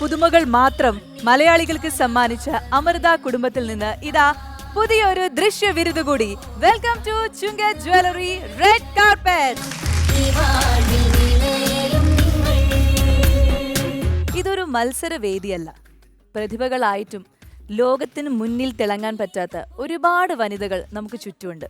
പുതുമകൾ മാത്രം മലയാളികൾക്ക് സമ്മാനിച്ച അമൃത കുടുംബത്തിൽ നിന്ന് ഇതാ പുതിയൊരു ദൃശ്യ വിരുദ് കൂടി. Welcome to Chunga jewellery red carpet. ഇതൊരു മത്സര വേദിയല്ല. പ്രതിഭകളായിട്ടും ലോകത്തിന് മുന്നിൽ തിളങ്ങാൻ പറ്റാത്ത ഒരുപാട് വനിതകൾ നമുക്ക് ചുറ്റുമുണ്ട്.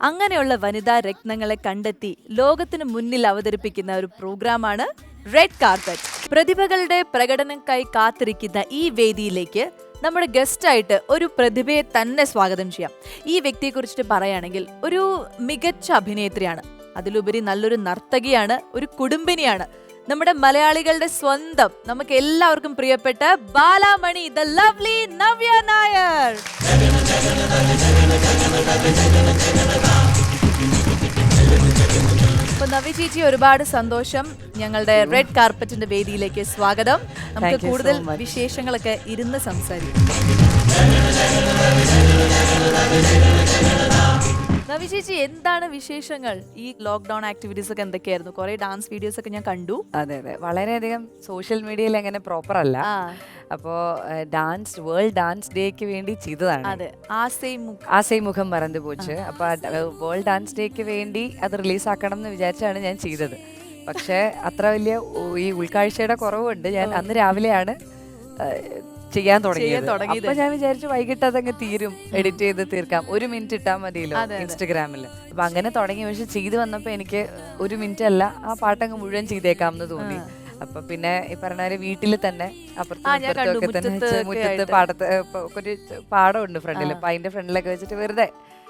അങ്ങനെയുള്ള വനിതാ രത്നങ്ങളെ കണ്ടെത്തി ലോകത്തിന് മുന്നിൽ അവതരിപ്പിക്കുന്ന ഒരു പ്രോഗ്രാമാണ് റെഡ് കാർപ്പറ്റ്. പ്രതിഭകളുടെ പ്രകടനക്കായി കാത്തിരിക്കുന്ന ഈ വേദിയിലേക്ക് നമ്മുടെ ഗസ്റ്റായിട്ട് ഒരു പ്രതിഭയെ തന്നെ സ്വാഗതം ചെയ്യാം. ഈ വ്യക്തിയെക്കുറിച്ചിട്ട് പറയുകയാണെങ്കിൽ ഒരു മികച്ച അഭിനേത്രിയാണ്, അതിലുപരി നല്ലൊരു നർത്തകിയാണ്, ഒരു കുടുംബിനിയാണ്. നമ്മുടെ മലയാളികളുടെ സ്വന്തം, നമുക്ക് എല്ലാവർക്കും പ്രിയപ്പെട്ട ബാലാമണി, ദ ലവ്ലി നവ്യ നായർ. അപ്പൊ നവ്യ ചേച്ചി, ഒരുപാട് സന്തോഷം. ഞങ്ങളുടെ റെഡ് കാർപ്പറ്റിന്റെ വേദിയിലേക്ക് സ്വാഗതം. നമുക്ക് കൂടുതൽ വിശേഷങ്ങളൊക്കെ ഇരുന്ന് സംസാരിക്കാം. നവ്യ ചേച്ചി, എന്താണ് വിശേഷങ്ങൾ? ഈ ലോക്ക്ഡൌൺ ആക്ടിവിറ്റീസ് ഒക്കെ എന്തൊക്കെയായിരുന്നു? കുറെ ഡാൻസ് വീഡിയോസ് ഒക്കെ ഞാൻ കണ്ടു. അതെ, വളരെയധികം സോഷ്യൽ മീഡിയയിൽ അങ്ങനെ പ്രോപ്പർ അല്ല. അപ്പോ വേൾഡ് ഡാൻസ് ഡേക്ക് വേണ്ടി ചെയ്തതാണ്. അതെ, ആസൈ മുഖം മറന്നു പോച്ച്. അപ്പൊ വേൾഡ് ഡാൻസ് ഡേക്ക് വേണ്ടി അത് റിലീസാക്കണം എന്ന് വിചാരിച്ചാണ് ഞാൻ ചെയ്തത്. പക്ഷെ അത്ര വലിയ ഈ ഉൾക്കാഴ്ചയുടെ കുറവുണ്ട്. ഞാൻ അന്ന് രാവിലെയാണ് ചെയ്യാൻ തുടങ്ങിയത്. അപ്പൊ ഞാൻ വിചാരിച്ചു വൈകിട്ട് അതങ്ങ് തീരും, എഡിറ്റ് ചെയ്ത് തീർക്കാം, 1 മിനിറ്റ് ഇട്ടാൽ മതിയല്ലോ ഇൻസ്റ്റഗ്രാമിൽ. അപ്പൊ അങ്ങനെ തുടങ്ങി. പക്ഷെ ചെയ്ത് വന്നപ്പോ എനിക്ക് 1 മിനിറ്റ് അല്ല, ആ പാട്ടങ്ങ് മുഴുവൻ ചെയ്തേക്കാം എന്ന് തോന്നി. അപ്പൊ പിന്നെ ഈ പറഞ്ഞ വീട്ടിൽ തന്നെ അപ്പുറത്തൊക്കെ തന്നെ മുറ്റത്ത് പാടത്ത് ഒരു പാടമുണ്ട് ഫ്രണ്ടിൽ. അപ്പൊ അതിന്റെ ഫ്രണ്ടിലൊക്കെ വെച്ചിട്ട് വെറുതെ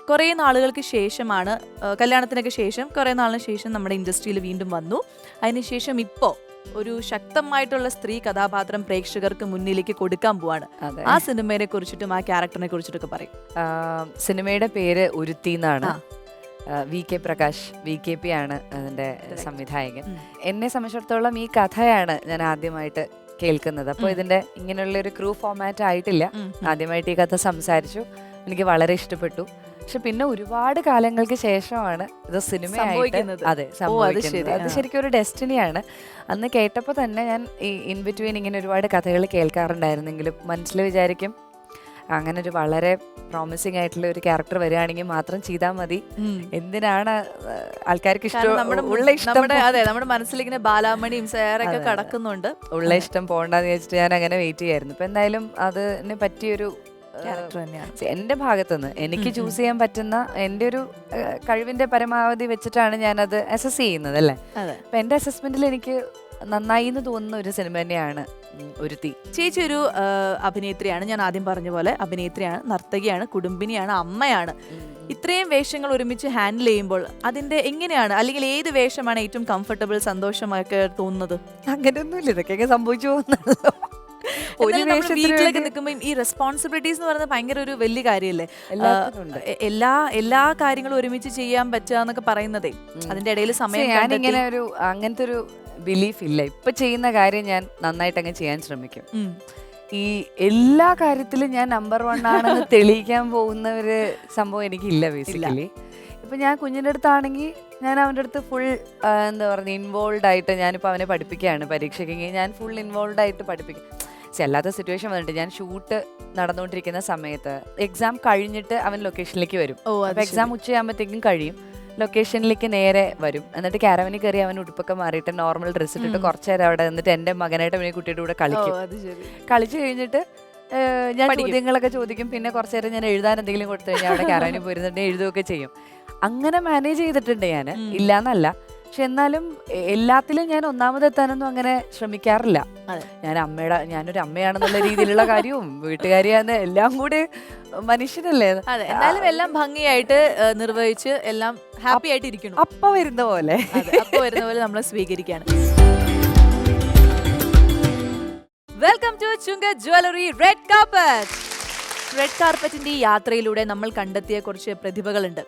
കുറെ നാളുകൾക്ക് ശേഷമാണ്, കല്യാണത്തിനൊക്കെ ശേഷം കുറെ നാളിന് ശേഷം നമ്മുടെ ഇൻഡസ്ട്രിയിൽ വീണ്ടും വന്നു. അതിനുശേഷം ഇപ്പോ ഒരു ശക്തമായിട്ടുള്ള സ്ത്രീ കഥാപാത്രം പ്രേക്ഷകർക്ക് മുന്നിലേക്ക് കൊടുക്കാൻ പോവാണ്. ആ സിനിമയെ കുറിച്ചിട്ടും ആ ക്യാരക്ടറിനെ കുറിച്ചിട്ടൊക്കെ പറയും. സിനിമയുടെ പേര് ഒരുത്തി എന്നാണ്. VK പ്രകാശ്, VKP ആണ് അതിന്റെ സംവിധായകൻ. എന്നെ സംബന്ധിച്ചിടത്തോളം ഈ കഥയാണ് ഞാൻ ആദ്യമായിട്ട് കേൾക്കുന്നത്. അപ്പോൾ ഇതിന്റെ ഇങ്ങനെയുള്ള ഒരു ക്രൂ ഫോമാറ്റ് ആയിട്ടില്ല. ആദ്യമായിട്ട് ഈ കഥ സംസാരിച്ചു, എനിക്ക് വളരെ ഇഷ്ടപ്പെട്ടു. പക്ഷെ പിന്നെ ഒരുപാട് കാലങ്ങൾക്ക് ശേഷമാണ് ഇത് സിനിമയായിട്ട് സംഭവിക്കുന്നത്. അത് ശരിക്കും ഒരു ഡെസ്റ്റിനിയാണ്. അന്ന് കേട്ടപ്പോൾ തന്നെ ഞാൻ ഈ ഇൻ ബിറ്റ്വീൻ ഇങ്ങനെ ഒരുപാട് കഥകൾ കേൾക്കാറുണ്ടായിരുന്നെങ്കിലും മനസ്സിൽ വിചാരിക്കും അങ്ങനെ ഒരു വളരെ പ്രോമിസിംഗ് ആയിട്ടുള്ള ഒരു ക്യാരക്ടർ വരികയാണെങ്കിൽ മാത്രം ചെയ്താൽ മതി. എന്തിനാണ് ആൾക്കാർക്ക് നമ്മുടെ മനസ്സിലിങ്ങനെ ബാലാമണിയും സേറൊക്കെ കടക്കുന്നുണ്ട്, ഉള്ള ഇഷ്ടം പോകണ്ടെന്ന് വെച്ചിട്ട് ഞാൻ അങ്ങനെ വെയിറ്റ് ചെയ്യായിരുന്നു. ഇപ്പൊ എന്തായാലും അതിനെ പറ്റിയൊരു എന്റെ ഭാഗത്തുനിന്ന് എനിക്ക് ചൂസ് ചെയ്യാൻ പറ്റുന്ന എന്റെ ഒരു കഴിവിന്റെ പരമാവധി വെച്ചിട്ടാണ് ഞാനത് അസസ് ചെയ്യുന്നത് അല്ലേ. അപ്പൊ എന്റെ അസസ്മെന്റിൽ എനിക്ക് നന്നായി എന്ന് തോന്നുന്ന ഒരു സിനിമ തന്നെയാണ് ഒരുത്തി. ചേച്ചി ഒരു അഭിനേത്രിയാണ്, ഞാൻ ആദ്യം പറഞ്ഞ പോലെ അഭിനേത്രിയാണ്, നർത്തകിയാണ്, കുടുംബിനിയാണ്, അമ്മയാണ്. ഇത്രയും വേഷങ്ങൾ ഒരുമിച്ച് ഹാൻഡിൽ ചെയ്യുമ്പോൾ അതിന്റെ എങ്ങനെയാണ്, അല്ലെങ്കിൽ ഏത് വേഷമാണ് ഏറ്റവും കംഫർട്ടബിൾ, സന്തോഷമൊക്കെ തോന്നുന്നത്? അങ്ങനെയൊന്നുമില്ല, ഇതൊക്കെ സംഭവിച്ചു പോകുന്നല്ലോ. വീട്ടിലൊക്കെ നിൽക്കുമ്പോൾ ഈ റെസ്പോൺസിബിലിറ്റീസ് എന്ന് പറയുന്നത് ഭയങ്കര ഒരു വലിയ കാര്യമല്ലേ. എല്ലാ കാര്യങ്ങളും ഒരുമിച്ച് ചെയ്യാൻ പറ്റുക എന്നൊക്കെ പറയുന്നതേ അതിന്റെ ഇടയിൽ സമയം. ഞാനിങ്ങനെ അങ്ങനത്തെ ഒരു ബിലീഫ് ഇല്ല. ഇപ്പൊ ചെയ്യുന്ന കാര്യം ഞാൻ നന്നായിട്ട് അങ്ങ് ചെയ്യാൻ ശ്രമിക്കും. ഈ എല്ലാ കാര്യത്തിലും ഞാൻ നമ്പർ 1 ആണെന്ന് തെളിയിക്കാൻ പോകുന്ന ഒരു സംഭവം എനിക്കില്ല ബേസിക്കലി. ഇപ്പൊ ഞാൻ കുഞ്ഞിൻ്റെ അടുത്താണെങ്കിൽ ഞാൻ അവൻ്റെ അടുത്ത് ഫുൾ എന്താ പറയുക ഇൻവോൾവ് ആയിട്ട് ഞാനിപ്പോൾ അവനെ പഠിപ്പിക്കുകയാണ്. പരീക്ഷയ്ക്കെങ്കിൽ ഞാൻ ഫുൾ ഇൻവോൾവ് ആയിട്ട് പഠിപ്പിക്കും. അല്ലാത്ത സിറ്റുവേഷൻ വന്നിട്ട് ഞാൻ ഷൂട്ട് നടന്നുകൊണ്ടിരിക്കുന്ന സമയത്ത് എക്സാം കഴിഞ്ഞിട്ട് അവൻ ലൊക്കേഷനിലേക്ക് വരും. എക്സാം ഉച്ചയാകുമ്പോഴത്തേക്കും കഴിയും, ലൊക്കേഷനിലേക്ക് നേരെ വരും. എന്നിട്ട് ക്യാരവനിൽ കയറി അവൻ ഉടുപ്പൊക്കെ മാറിയിട്ട് നോർമൽ ഡ്രസ്സ് ഇട്ടിട്ട് കുറച്ച് നേരം അവിടെ നിന്നിട്ട് എൻ്റെ മകനായിട്ട് അവനെ കുട്ടിയുടെ കൂടെ കളിക്കും. കളിച്ചു കഴിഞ്ഞിട്ട് ഞാൻ ചോദ്യങ്ങളൊക്കെ ചോദിക്കും. പിന്നെ കുറച്ച് നേരം ഞാൻ എഴുതാൻ എന്തെങ്കിലും കൊടുത്തു കഴിഞ്ഞാൽ അവിടെ ക്യാരവനിൽ പോയിരുന്നിട്ട് എഴുതുകയൊക്കെ ചെയ്യും. അങ്ങനെ മാനേജ് ചെയ്തിട്ടുണ്ട് ഞാൻ, ഇല്ലാന്നല്ല. പക്ഷെ എന്നാലും എല്ലാത്തിലും ഞാൻ ഒന്നാമതെത്താനൊന്നും അങ്ങനെ ശ്രമിക്കാറില്ല. ഞാനൊരു അമ്മയാണെന്നുള്ള രീതിയിലുള്ള കാര്യവും വീട്ടുകാരിയാന്ന് എല്ലാം കൂടി മനുഷ്യനല്ലേ. എന്നാലും എല്ലാം ഭംഗിയായിട്ട് നിർവഹിച്ച് എല്ലാം ഹാപ്പി ആയിട്ട് ഇരിക്കണം. അപ്പൊ വരുന്ന പോലെ നമ്മളെ സ്വീകരിക്കാണ്. Welcome to Chunga jewellery red carpet. Red കാർപ്പറ്റിന്റെ ഈ യാത്രയിലൂടെ നമ്മൾ കണ്ടെത്തിയ കുറച്ച് പ്രതിഭകളുണ്ട്.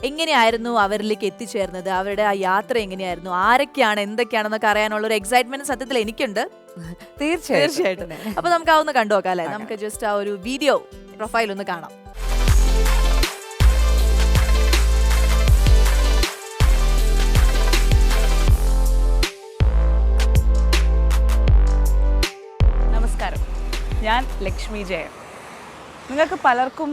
എങ്ങനെയായിരുന്നു അവരിലേക്ക് എത്തിച്ചേർന്നത്, അവരുടെ ആ യാത്ര എങ്ങനെയായിരുന്നു, ആരൊക്കെയാണ്, എന്തൊക്കെയാണെന്നൊക്കെ അറിയാനുള്ള ഒരു എക്സൈറ്റ്മെന്റ് സത്യത്തിൽ എനിക്കുണ്ട്. തീർച്ചയായിട്ടും. അപ്പൊ നമുക്ക് അതൊന്ന് കണ്ടു നോക്കാം അല്ലെ. നമുക്ക് ജസ്റ്റ് ആ ഒരു വീഡിയോ പ്രൊഫൈൽ ഒന്ന് കാണാം. ഞാൻ ലക്ഷ്മി ജയൻ. നിങ്ങൾക്ക് പലർക്കും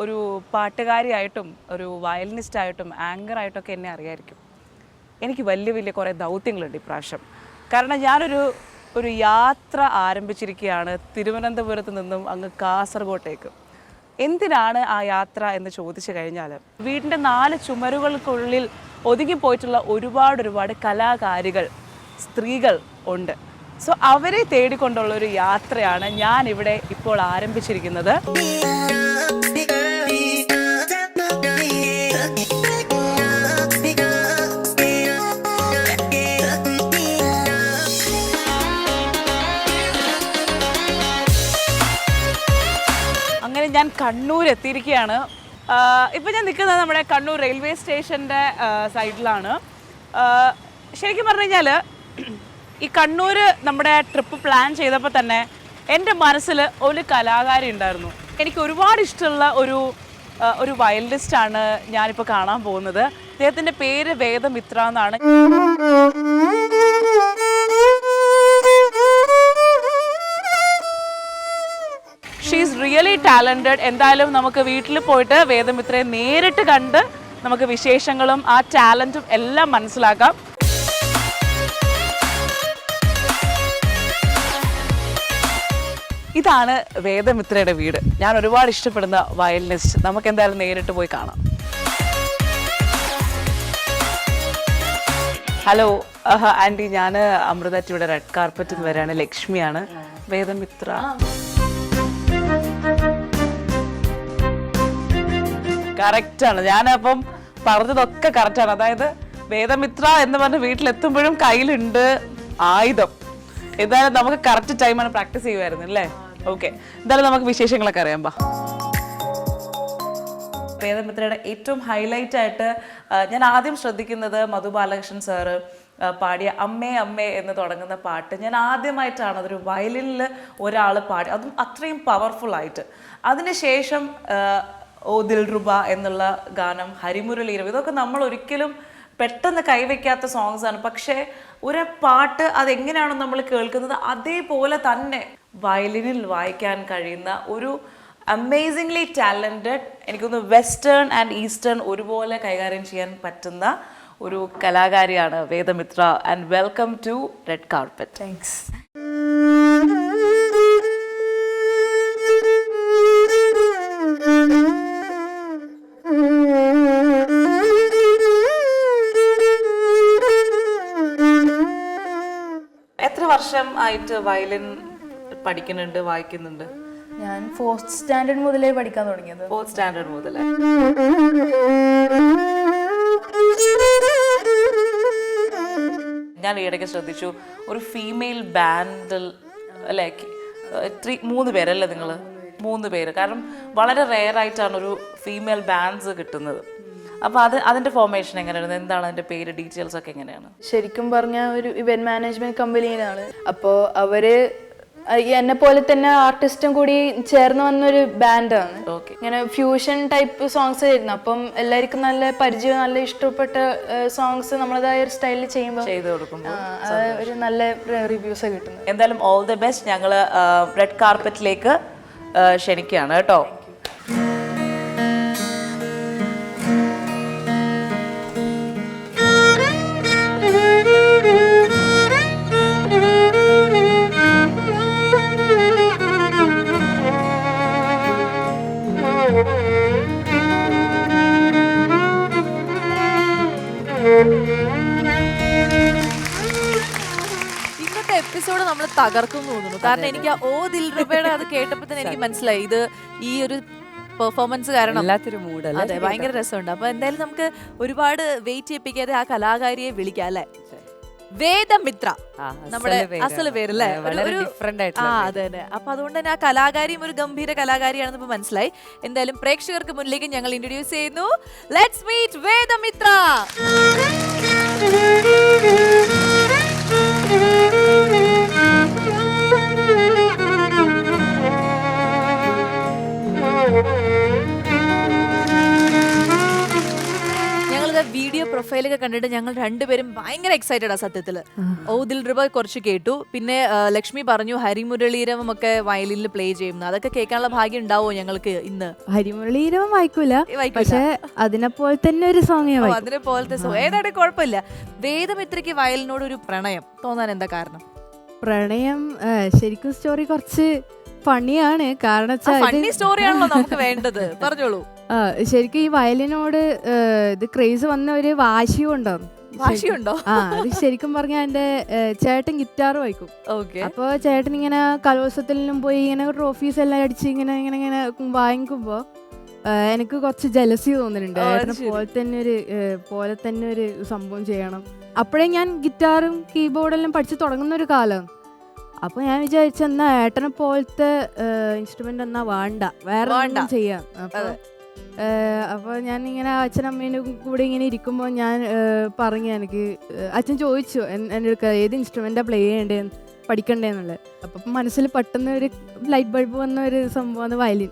ഒരു പാട്ടുകാരിയായിട്ടും ഒരു വയലിനിസ്റ്റായിട്ടും ആങ്കറായിട്ടൊക്കെ എന്നെ അറിയായിരിക്കും. എനിക്ക് വലിയ വലിയ കുറേ ദൗത്യങ്ങളുണ്ട് ഇപ്രാവശ്യം. കാരണം ഞാനൊരു യാത്ര ആരംഭിച്ചിരിക്കുകയാണ് തിരുവനന്തപുരത്ത് നിന്നും അങ്ങ് കാസർഗോട്ടേക്ക്. എന്തിനാണ് ആ യാത്ര എന്ന് ചോദിച്ചു കഴിഞ്ഞാൽ, വീടിൻ്റെ 4 ചുമരുകൾക്കുള്ളിൽ ഒതുങ്ങിപ്പോയിട്ടുള്ള ഒരുപാട് കലാകാരികൾ, സ്ത്രീകൾ ഉണ്ട്. സോ അവരെ തേടിക്കൊണ്ടുള്ളൊരു യാത്രയാണ് ഞാനിവിടെ ഇപ്പോൾ ആരംഭിച്ചിരിക്കുന്നത്. അങ്ങനെ ഞാൻ കണ്ണൂർ എത്തിയിരിക്കുകയാണ്. ഇപ്പം ഞാൻ നിൽക്കുന്നത് നമ്മുടെ കണ്ണൂർ റെയിൽവേ സ്റ്റേഷൻ്റെ സൈഡിലാണ്. ശരിക്കും പറഞ്ഞു കഴിഞ്ഞാൽ ഈ കണ്ണൂർ നമ്മുടെ ട്രിപ്പ് പ്ലാൻ ചെയ്തപ്പോൾ തന്നെ എൻ്റെ മനസ്സിൽ ഒരു കലാകാരി ഉണ്ടായിരുന്നു. എനിക്ക് ഒരുപാട് ഇഷ്ടമുള്ള ഒരു വയലിനിസ്റ്റാണ് ഞാനിപ്പോൾ കാണാൻ പോകുന്നത്. അദ്ദേഹത്തിൻ്റെ പേര് വേദമിത്ര എന്നാണ്. She is really talented. എന്തായാലും നമുക്ക് വീട്ടിൽ പോയിട്ട് വേദമിത്രയെ നേരിട്ട് കണ്ട് നമുക്ക് വിശേഷങ്ങളും ആ ടാലൻറ്റും എല്ലാം മനസ്സിലാക്കാം. ഇതാണ് വേദമിത്രയുടെ വീട്. ഞാൻ ഒരുപാട് ഇഷ്ടപ്പെടുന്ന വയലിനിസ്റ്റ്. നമുക്ക് എന്തായാലും നേരിട്ട് പോയി കാണാം. ഹലോ ആൻറ്റി, ഞാൻ അമൃത ടിയുടെ റെഡ് കാർപ്പറ്റിൽ നിന്ന് വരികയാണ്. ലക്ഷ്മിയാണ്. വേദമിത്ര കറക്റ്റാണ്. ഞാനപ്പം പറഞ്ഞതൊക്കെ കറക്റ്റാണ്. അതായത് വേദമിത്ര എന്ന് പറഞ്ഞ് വീട്ടിലെത്തുമ്പോഴും കയ്യിലുണ്ട് ആയുധം. എന്തായാലും നമുക്ക് കറക്റ്റ് ടൈമാണ് പ്രാക്ടീസ് ചെയ്യുമായിരുന്നു അല്ലേ? ഓക്കെ, എന്തായാലും നമുക്ക് വിശേഷങ്ങളൊക്കെ അറിയാം. വേദമിത്രയുടെ ഏറ്റവും ഹൈലൈറ്റ് ആയിട്ട് ഞാൻ ആദ്യം ശ്രദ്ധിക്കുന്നത് മധു ബാലകൃഷ്ണൻ സാറ് പാടിയ അമ്മേ അമ്മേ എന്ന് തുടങ്ങുന്ന പാട്ട് ഞാൻ ആദ്യമായിട്ടാണ് അതൊരു വയലിനിൽ ഒരാൾ പാടി, അതും അത്രയും പവർഫുള്ളായിട്ട്. അതിനുശേഷം ഓ ദിൽറുബ എന്നുള്ള ഗാനം, ഹരിമുരളീരം, ഇതൊക്കെ നമ്മൾ ഒരിക്കലും പെട്ടെന്ന് കൈവയ്ക്കാത്ത സോങ്സ് ആണ്. പക്ഷേ ഒരു പാട്ട് അതെങ്ങനെയാണോ നമ്മൾ കേൾക്കുന്നത് അതേപോലെ തന്നെ വയലിനിൽ വായിക്കാൻ കഴിയുന്ന ഒരു അമേസിംഗ്ലി ടാലൻറ്റഡ്, എനിക്കൊന്ന് വെസ്റ്റേൺ ആൻഡ് ഈസ്റ്റേൺ ഒരുപോലെ കൈകാര്യം ചെയ്യാൻ പറ്റുന്ന ഒരു കലാകാരിയാണ് Vedamitra. And welcome to red carpet. Thanks. എത്ര വർഷം ആയിട്ട് വയലിൻ പഠിക്കുന്നുണ്ട്, വായിക്കുന്നുണ്ട്? ഞാൻ 4th സ്റ്റാൻഡേർഡ് മുതലേ പഠിക്കാൻ തുടങ്ങിയത്. 4th സ്റ്റാൻഡേർഡ് മുതൽ. ഞാൻ ഈയിടയ്ക്ക് ശ്രദ്ധിച്ചു ഒരു ഫീമെയിൽ ബാൻഡിൽ അല്ലേ 3 പേരല്ലേ നിങ്ങൾ? 3 പേര്. കാരണം വളരെ റെയർ ആയിട്ടാണ് ഒരു ഫീമെയിൽ ബാൻഡ്സ് കിട്ടുന്നത്. അപ്പോൾ അതിൻ്റെ ഫോർമേഷൻ എങ്ങനെയാണ്? എന്താണ് അതിൻ്റെ പേര്, ഡീറ്റെയിൽസ് ഒക്കെ എങ്ങനെയാണ്? ശരിക്കും പറഞ്ഞാൽ ഒരു ഇവന്റ് മാനേജ്മെന്റ് കമ്പനിയിലാണ്. അപ്പോൾ അവര് എന്നെ പോലെ തന്നെ ആർട്ടിസ്റ്റും കൂടി ചേർന്ന് വന്നൊരു ബാൻഡാണ്. ഇങ്ങനെ ഫ്യൂഷൻ ടൈപ്പ് സോങ്സ് ആയിരുന്നു. അപ്പം എല്ലാവർക്കും നല്ല പരിചയം, നല്ല ഇഷ്ടപ്പെട്ട സോങ്സ് നമ്മളതായ ഒരു സ്റ്റൈലിൽ ചെയ്യുമ്പോൾ ഒരു നല്ല റിവ്യൂസ് കിട്ടുന്നത്. എന്തായാലും ഓൾ ദി ബെസ്റ്റ്. ഞങ്ങൾ റെഡ് കാർപ്പറ്റിലേക്ക് ക്ഷണിക്കുകയാണ് കേട്ടോ. ഇന്നത്തെ എപ്പിസോഡ് നമ്മൾ തകർക്കും തോന്നുന്നു. കാരണം എനിക്ക് ഓ ദിൽറുബയുടെ അത് കേട്ടപ്പോൾ തന്നെ എനിക്ക് മനസ്സിലായി ഇത് ഈ ഒരു പെർഫോമൻസ് കാരണം അതെ ഭയങ്കര രസമുണ്ട്. അപ്പൊ എന്തായാലും നമുക്ക് ഒരുപാട് വെയിറ്റ് ചെയ്യിപ്പിക്കാതെ ആ കലാകാരിയെ വിളിക്കാം അല്ലെ? വേദമിത്ര നമ്മുടെ അസല് പേരല്ലേ? അതെ അതെ. അപ്പൊ അതുകൊണ്ട് തന്നെ ആ കലാകാരിയും ഒരു ഗംഭീര കലാകാരിയാണെന്ന് ഇപ്പൊ മനസ്സിലായി. എന്തായാലും പ്രേക്ഷകർക്ക് മുന്നിലേക്ക് ഞങ്ങൾ ഇൻട്രൊഡ്യൂസ് ചെയ്യുന്നു. Let's meet Vedamitra. വീഡിയോ പ്രൊഫൈലൊക്കെ കണ്ടിട്ട് കണ്ടിട്ട് ഞങ്ങൾ രണ്ടുപേരും ഭയങ്കര എക്സൈറ്റഡ് ആ സത്യത്തില്. ഓ ദിൽറുബ കുറച്ച് കേട്ടു, പിന്നെ ലക്ഷ്മി പറഞ്ഞു ഹരിമുരളീരവം ഒക്കെ വയലിനിൽ പ്ലേ ചെയ്യുന്നു. അതൊക്കെ കേൾക്കാനുള്ള ഭാഗ്യം ഉണ്ടാവോ ഞങ്ങൾക്ക് ഇന്ന്? ഹരിമുരളീരവം വായിക്കൂല, വായിക്കൂല. പക്ഷെ അതിനെ പോലെ തന്നെ ഒരു സോങ് ഞാൻ വായിക്കും. അതിനെ പോലത്തെ ഏതാണ്ട് കുഴപ്പമില്ല. വേദമിത്രയ്ക്ക് വയലിനോട് ഒരു പ്രണയം തോന്നാൻ എന്താ കാരണം? പ്രണയം ശരിക്കും സ്റ്റോറി കുറച്ച് ഫണിയാണ്. കാരണം ഫണ്ണി സ്റ്റോറിയാണല്ലോ നമുക്ക് വേണ്ടത്, പറഞ്ഞോളൂ. ശരിക്കും ഈ വയലിനോട് ഇത് ക്രേസ് വന്ന ഒരു വാശിയും ഉണ്ടാവും. ഭാഷയുണ്ടോ? അത് ശരിക്കും പറഞ്ഞാൽ എന്റെ ചേട്ടൻ ഗിറ്റാർ വായിക്കും. ഓക്കെ. അപ്പൊ ചേട്ടൻ ഇങ്ങനെ കലോത്സവത്തിലും പോയി ഇങ്ങനെ ട്രോഫീസ് എല്ലാം അടിച്ച് ഇങ്ങനെ ഇങ്ങനെ ഇങ്ങനെ വാങ്ങിക്കുമ്പോ എനിക്ക് കുറച്ച് ജലസി തോന്നുന്നുണ്ട്. ഏട്ടനെ പോലെ തന്നെ ഒരു സംഭവം ചെയ്യണം. അപ്പോഴേ ഞാൻ ഗിറ്റാറും കീബോർഡെല്ലാം പഠിച്ചു തുടങ്ങുന്ന ഒരു കാലം. അപ്പൊ ഞാൻ വിചാരിച്ച എന്നാ ഏട്ടനെ പോലത്തെ ഇൻസ്ട്രുമെന്റ് എന്നാ വേണ്ട, വേറെ എന്തെങ്കിലും ചെയ്യാം. അപ്പൊ ഞാൻ ഇങ്ങനെ അച്ഛനമ്മേൻ്റെ കൂടെ ഇങ്ങനെ ഇരിക്കുമ്പോൾ ഞാൻ പറഞ്ഞു, എനിക്ക് അച്ഛൻ ചോദിച്ചു എൻ്റെ അടുക്ക ഏത് ഇൻസ്ട്രുമെന്റാ പ്ലേ ചെയ്യേണ്ടത് പഠിക്കണ്ടേന്നുള്ളത്. അപ്പൊ മനസ്സിൽ പെട്ടെന്ന് ഒരു ലൈറ്റ് ബൾബ് വന്ന ഒരു സംഭവമാണ് വയലിൻ.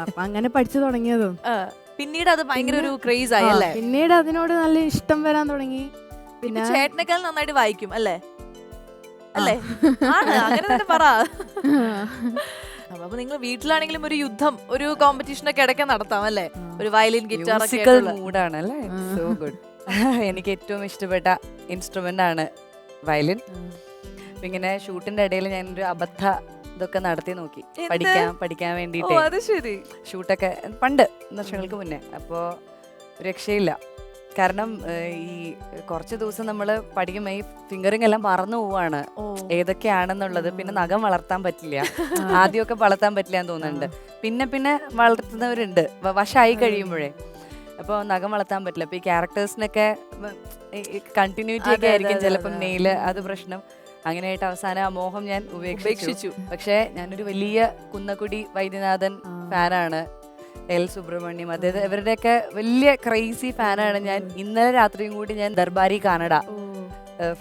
അപ്പൊ അങ്ങനെ പഠിച്ചു തുടങ്ങിയതും പിന്നീട് അത് ഭയങ്കര ഒരു ക്രേസ് ആയി അല്ലേ? പിന്നീട് അതിനോട് നല്ല ഇഷ്ടം വരാൻ തുടങ്ങി. പിന്നെ ചേട്ടനേക്കാൾ നന്നായിട്ട് വായിക്കും അല്ലേ? അല്ലേ? ആണ്, അങ്ങനെ തന്നെ പറ. അപ്പൊ നിങ്ങൾ വീട്ടിലാണെങ്കിലും ഒരു യുദ്ധം, ഒരു കോമ്പറ്റീഷൻ ഒക്കെ ഇടയ്ക്ക് നടത്താം അല്ലേ? ഒരു വയലിൻ ഗിറ്റാർ മൂഡാണ് അല്ലേ? So good. എനിക്ക് ഏറ്റവും ഇഷ്ടപ്പെട്ട ഇൻസ്ട്രുമെന്റ് ആണ് വയലിൻ. ഇങ്ങനെ ഷൂട്ടിന്റെ ഇടയിൽ ഞാനൊരു അബദ്ധ ഇതൊക്കെ നടത്തി നോക്കി, പഠിക്കാൻ വേണ്ടിട്ട്. ഷൂട്ടൊക്കെ പണ്ട് വർഷങ്ങൾക്ക് മുന്നേ. അപ്പോൾ രക്ഷയില്ല. കാരണം ഈ കുറച്ച് ദിവസം നമ്മൾ പഠിക്കുമ്പോൾ ഈ ഫിംഗറിങ് എല്ലാം പറന്നു പോവാണ് ഏതൊക്കെയാണെന്നുള്ളത്. പിന്നെ നഖം വളർത്താൻ പറ്റില്ല, ആദ്യമൊക്കെ വളർത്താൻ പറ്റില്ല എന്ന് തോന്നുന്നുണ്ട്. പിന്നെ വളർത്തുന്നവരുണ്ട് വശമായി കഴിയുമ്പോഴേ. അപ്പോൾ നഖം വളർത്താൻ പറ്റില്ല. അപ്പോൾ ഈ ക്യാരക്ടേഴ്സിനൊക്കെ കണ്ടിന്യൂറ്റി ഒക്കെ ആയിരിക്കും ചിലപ്പം നെയില്, അത് പ്രശ്നം. അങ്ങനെയായിട്ട് അവസാനം ആ മോഹം ഞാൻ ഉപേക്ഷിച്ചു. പക്ഷേ ഞാനൊരു വലിയ കുന്നക്കുടി വൈദ്യനാഥൻ ഫാനാണ്, എൽ സുബ്രഹ്മണ്യം, അതായത് ഇവരുടെയൊക്കെ വലിയ ക്രേസി ഫാനാണ് ഞാൻ. ഇന്നലെ രാത്രിയും കൂടി ഞാൻ ദർബാരി കാനഡ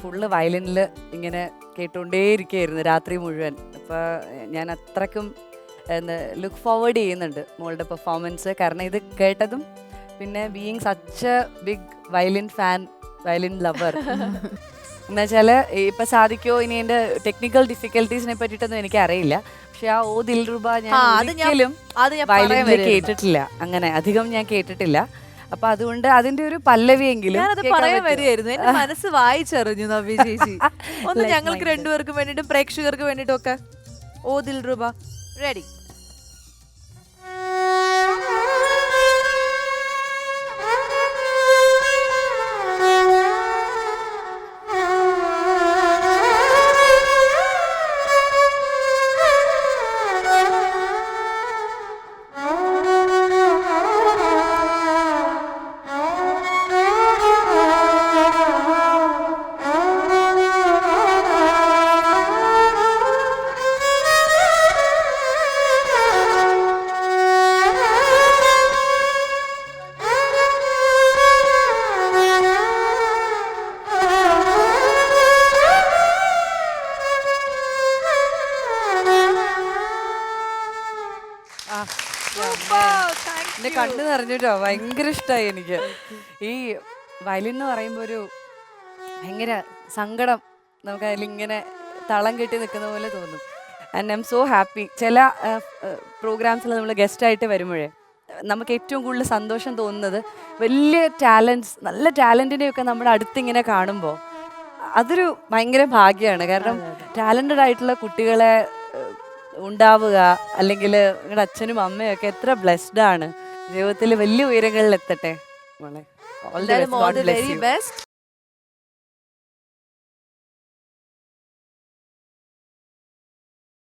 ഫുള്ള് വയലിനിൽ ഇങ്ങനെ കേട്ടുകൊണ്ടേയിരിക്കുകയായിരുന്നു രാത്രി മുഴുവൻ. അപ്പോൾ ഞാൻ അത്രയ്ക്കും ലുക്ക് ഫോർവേഡ് ചെയ്യുന്നുണ്ട് മോളുടെ പെർഫോമൻസ്. കാരണം ഇത് കേട്ടതും പിന്നെ being such a big violin fan, violin lover എന്നുവെച്ചാല് ഇപ്പൊ സാധിക്കോ ഇനി എന്റെ ടെക്നിക്കൽ ഡിഫിക്കൽട്ടീസിനെ പറ്റിയിട്ടൊന്നും എനിക്ക് അറിയില്ല. പക്ഷെ ആ ഓ ദിൽറുബ ഞാൻ ഒരിക്കലും വയലിനിൽ കേട്ടിട്ടില്ല, അങ്ങനെ അധികം ഞാൻ കേട്ടിട്ടില്ല. അപ്പൊ അതുകൊണ്ട് അതിന്റെ ഒരു പല്ലവിയെങ്കിലും പറയാൻ വരികയായിരുന്നു. എന്റെ മനസ്സ് വായിച്ചറിഞ്ഞു നവ്യ ചേച്ചി. ഒന്ന് ഞങ്ങൾക്ക് രണ്ടുപേർക്കും വേണ്ടിട്ടും പ്രേക്ഷകർക്ക് വേണ്ടിട്ടും ഒക്കെ ഓ ദിൽറുബ. റെഡി? എന്റെ കണ്ണ് നിറഞ്ഞിട്ടോ, ഭയങ്കര ഇഷ്ടമായി എനിക്ക്. ഈ വയലിൻ എന്ന് പറയുമ്പോൾ ഒരു ഭയങ്കര സങ്കടം നമുക്ക് അതിലിങ്ങനെ തളം കെട്ടി നിൽക്കുന്ന പോലെ തോന്നും. And I M so happy. ചില പ്രോഗ്രാംസിൽ നമ്മൾ ഗസ്റ്റായിട്ട് വരുമ്പോഴേ നമുക്ക് ഏറ്റവും കൂടുതൽ സന്തോഷം തോന്നുന്നത് വലിയ ടാലൻറ്റ്സ്, നല്ല ടാലൻറ്റിനെയൊക്കെ നമ്മുടെ അടുത്തിങ്ങനെ കാണുമ്പോൾ അതൊരു ഭയങ്കര ഭാഗ്യമാണ്. കാരണം ടാലൻറ്റഡ് ആയിട്ടുള്ള കുട്ടികളെ ഉണ്ടാവുക, അല്ലെങ്കിൽ നിങ്ങളുടെ അച്ഛനും അമ്മയും ഒക്കെ എത്ര ബ്ലെസ്ഡ് ആണ്. ജീവിതത്തിൽ വലിയ ഉയരങ്ങളിൽ എത്തട്ടെ മോളെ. All the very best.